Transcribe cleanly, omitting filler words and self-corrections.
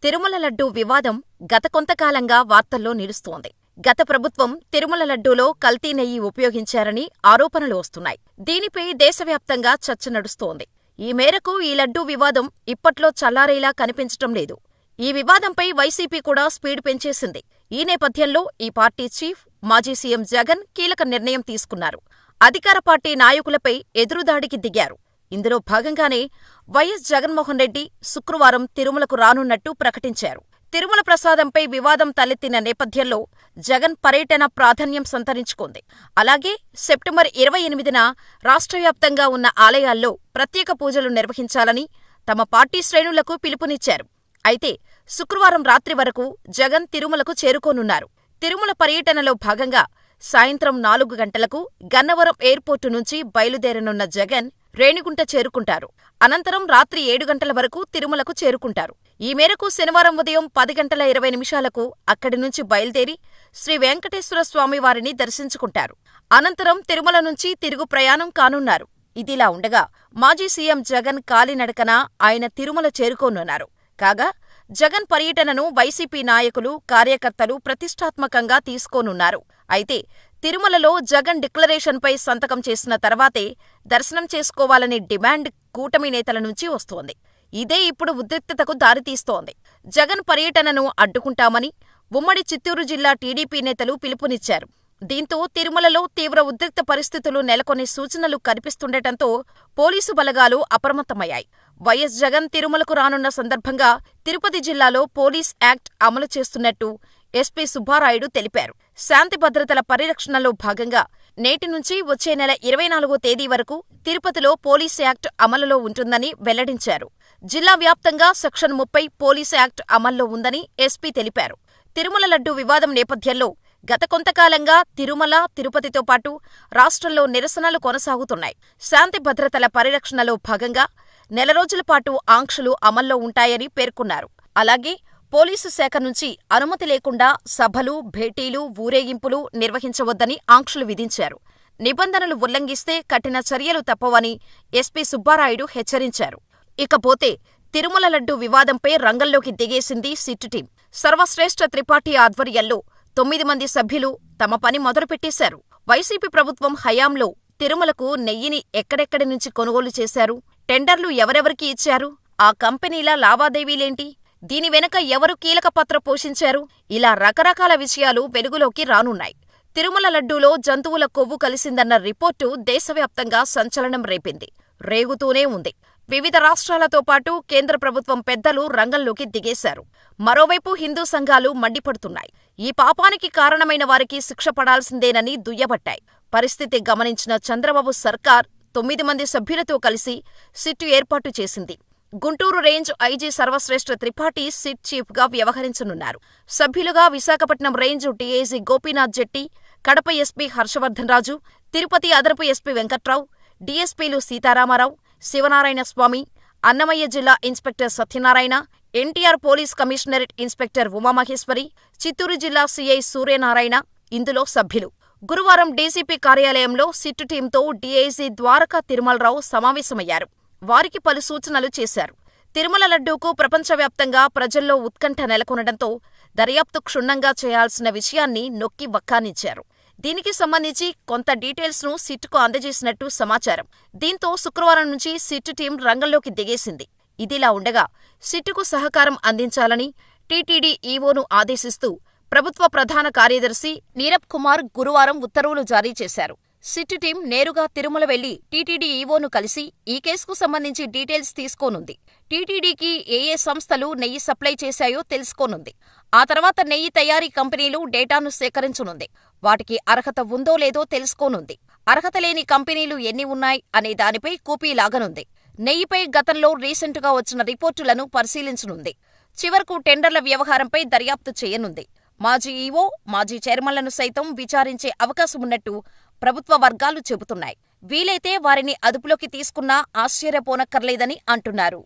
తిరుమల లడ్డూ వివాదం గత కొంతకాలంగా వార్తల్లో నిలుస్తోంది. గత ప్రభుత్వం తిరుమల లడ్డూలో కల్తీ నెయ్యి ఉపయోగించారని ఆరోపణలు వస్తున్నాయి. దీనిపై దేశవ్యాప్తంగా చర్చ నడుస్తోంది. ఈ మేరకు ఈ లడ్డూ వివాదం ఇప్పట్లో చల్లారేలా కనిపించటం లేదు. ఈ వివాదంపై వైసీపీ కూడా స్పీడ్ పెంచేసింది. ఈ నేపథ్యంలో ఈ పార్టీ చీఫ్, మాజీ సీఎం జగన్ కీలక నిర్ణయం తీసుకున్నారు. అధికార పార్టీ నాయకులపై ఎదురుదాడికి దిగారు. ఇందులో భాగంగానే వైఎస్ జగన్మోహన్ రెడ్డి శుక్రవారం తిరుమలకు రానున్నట్టు ప్రకటించారు. తిరుమల ప్రసాదంపై వివాదం తలెత్తిన నేపథ్యంలో జగన్ పర్యటన ప్రాధాన్యం సంతరించుకుంది. అలాగే సెప్టెంబర్ 28న రాష్ట్రవ్యాప్తంగా ఉన్న ఆలయాల్లో ప్రత్యేక పూజలు నిర్వహించాలని తమ పార్టీ శ్రేణులకు పిలుపునిచ్చారు. అయితే శుక్రవారం రాత్రి వరకు జగన్ తిరుమలకు చేరుకోనున్నారు. తిరుమల పర్యటనలో భాగంగా సాయంత్రం 4 గంటలకు గన్నవరం ఎయిర్పోర్టు నుంచి బయలుదేరనున్న జగన్ రేణిగుంట చేరుకుంటారు. అనంతరం రాత్రి 7 గంటల వరకు తిరుమలకు చేరుకుంటారు. ఈ మేరకు శనివారం ఉదయం 10:20 అక్కడి నుంచి బయలుదేరి శ్రీ వెంకటేశ్వర స్వామివారిని దర్శించుకుంటారు. అనంతరం తిరుమల నుంచి తిరుగు ప్రయాణం కానున్నారు. ఇదిలా ఉండగా మాజీ సీఎం జగన్ కాలినడకన ఆయన తిరుమల చేరుకోనున్నారు. కాగా జగన్ పర్యటనను వైసీపీ నాయకులు, కార్యకర్తలు ప్రతిష్టాత్మకంగా తీసుకోనున్నారు. అయితే తిరుమలలో జగన్ డిక్లరేషన్పై సంతకం చేసిన తర్వాతే దర్శనం చేసుకోవాలనే డిమాండ్ కూటమి నేతల నుంచి వస్తోంది. ఇదే ఇప్పుడు ఉద్రిక్తతకు దారితీస్తోంది. జగన్ పర్యటనను అడ్డుకుంటామని ఉమ్మడి చిత్తూరు జిల్లా టీడీపీ నేతలు పిలుపునిచ్చారు. దీంతో తిరుమలలో తీవ్ర ఉద్రిక్త పరిస్థితులు నెలకొనే సూచనలు కనిపిస్తుండటంతో పోలీసు బలగాలు అప్రమత్తమయ్యాయి. వైఎస్ జగన్ తిరుమలకు రానున్న సందర్భంగా తిరుపతి జిల్లాలో పోలీస్ యాక్ట్ అమలు చేస్తున్నట్టు ఎస్పీ సుబ్బారాయుడు తెలిపారు. శాంతి భద్రతల పరిరక్షణలో భాగంగా నేటి నుంచి వచ్చే నెల 24వ తేదీ వరకు తిరుపతిలో పోలీస్ యాక్ట్ అమలులో ఉంటుందని వెల్లడించారు. జిల్లా వ్యాప్తంగా సెక్షన్ 30 పోలీస్ యాక్ట్ అమల్లో ఉందని ఎస్పీ తెలిపారు. తిరుమల లడ్డూ వివాదం నేపథ్యంలో గత కొంతకాలంగా తిరుమల, తిరుపతితో పాటు రాష్ట్రంలో నిరసనలు కొనసాగుతున్నాయి. శాంతి భద్రతల పరిరక్షణలో భాగంగా నెల రోజుల పాటు ఆంక్షలు అమల్లో ఉంటాయని పేర్కొన్నారు. అలాగే పోలీసు శాఖ నుంచి అనుమతి లేకుండా సభలు, భేటీలు, ఊరేగింపులు నిర్వహించవద్దని ఆంక్షలు విధించారు. నిబంధనలు ఉల్లంఘిస్తే కఠిన చర్యలు తప్పవని ఎస్పీ సుబ్బారాయుడు హెచ్చరించారు. ఇకపోతే తిరుమల లడ్డూ వివాదంపై రంగంలోకి దిగేసింది సిట్ టీం. సర్వశ్రేష్ఠ త్రిపాఠి ఆధ్వర్యంలో 9 మంది సభ్యులు తమ పని మొదలుపెట్టేశారు. వైసీపీ ప్రభుత్వం హయాంలో తిరుమలకు నెయ్యిని ఎక్కడెక్కడి నుంచి కొనుగోలు చేశారు, టెండర్లు ఎవరెవరికి ఇచ్చారు, ఆ కంపెనీల లావాదేవీలేంటి, దీని వెనుక ఎవరు కీలక పాత్ర పోషించారు, ఇలా రకరకాల విషయాలు వెలుగులోకి రానున్నాయి. తిరుమల లడ్డూలో జంతువుల కొవ్వు కలిసిందన్న రిపోర్టు దేశవ్యాప్తంగా సంచలనం రేపింది. రేగుతూనే ఉంది. వివిధ రాష్ట్రాలతో పాటు కేంద్ర ప్రభుత్వం పెద్దలు రంగంలోకి దిగేశారు. మరోవైపు హిందూ సంఘాలు మండిపడుతున్నాయి. ఈ పాపానికి కారణమైన వారికి శిక్ష పడాల్సిందేనని దుయ్యబట్టాయి. పరిస్థితి గమనించిన చంద్రబాబు సర్కార్ 9 మంది సభ్యులతో కలిసి సిట్ ఏర్పాటు చేసింది. Guntur range IG Sarvashreshtha Tripathi SIT చీఫ్గా వ్యవహరించనున్నారు. సభ్యులుగా Visakhapatnam range DIG Gopinath Jetti, Kadapa SP Harshavardhan Raju, Tirupati అదనపు ఎస్పీ వెంకట్రావు, డీఎస్పీలు సీతారామారావు, శివనారాయణ స్వామి, అన్నమయ్య జిల్లా inspector Satyanarayana, NTR police commissionerate inspector Umamaheswari, Chittoor జిల్లా సీఐ సూర్యనారాయణ ఇందులో సభ్యులు. గురువారం డీసీపీ కార్యాలయంలో సిట్ టీంతో డీఐజీ ద్వారకా తిరుమలరావు సమావేశమయ్యారు. వారికి పలు సూచనలు చేశారు. తిరుమల లడ్డూకు ప్రపంచవ్యాప్తంగా ప్రజల్లో ఉత్కంఠ నెలకొనడంతో దర్యాప్తు క్షుణ్ణంగా చేయాల్సిన విషయాన్ని నొక్కి వక్కానిచ్చారు. దీనికి సంబంధించి కొంత డీటెయిల్స్ను సిట్కు అందజేసినట్టు సమాచారం. దీంతో శుక్రవారం నుంచి సిట్ టీం రంగంలోకి దిగేసింది. ఇదిలా ఉండగా సిట్కు సహకారం అందించాలని టీటీడీ ఈవోను ఆదేశిస్తూ ప్రభుత్వ ప్రధాన కార్యదర్శి నీరబ్ కుమార్ గురువారం ఉత్తర్వులు జారీ చేశారు. సిట్ టీం నేరుగా తిరుమల వెళ్లి టీటీడీ ఈవోను కలిసి ఈ కేసుకు సంబంధించి డీటెయిల్స్ తీసుకోనుంది. టీటీడీకి ఏ సంస్థలు నెయ్యి సప్లై చేశాయో తెలుసుకోనుంది. ఆ తర్వాత నెయ్యి తయారీ కంపెనీలు డేటాను సేకరించనుంది. వాటికి అర్హత ఉందో లేదో తెలుసుకోనుంది. అర్హత లేని కంపెనీలు ఎన్ని ఉన్నాయి అనే దానిపై కూపీ లాగనుంది. నెయ్యిపై గతంలో రీసెంటుగా వచ్చిన రిపోర్టులను పరిశీలించనుంది. చివరకు టెండర్ల వ్యవహారంపై దర్యాప్తు చేయనుంది. మాజీ ఈవో, మాజీ చైర్మన్లను సైతం విచారించే అవకాశమున్నట్టు ప్రభుత్వ వర్గాలు చెబుతున్నాయి. వీలైతే వారిని అదుపులోకి తీసుకున్నా ఆశ్చర్యపోనక్కర్లేదని అంటున్నారు.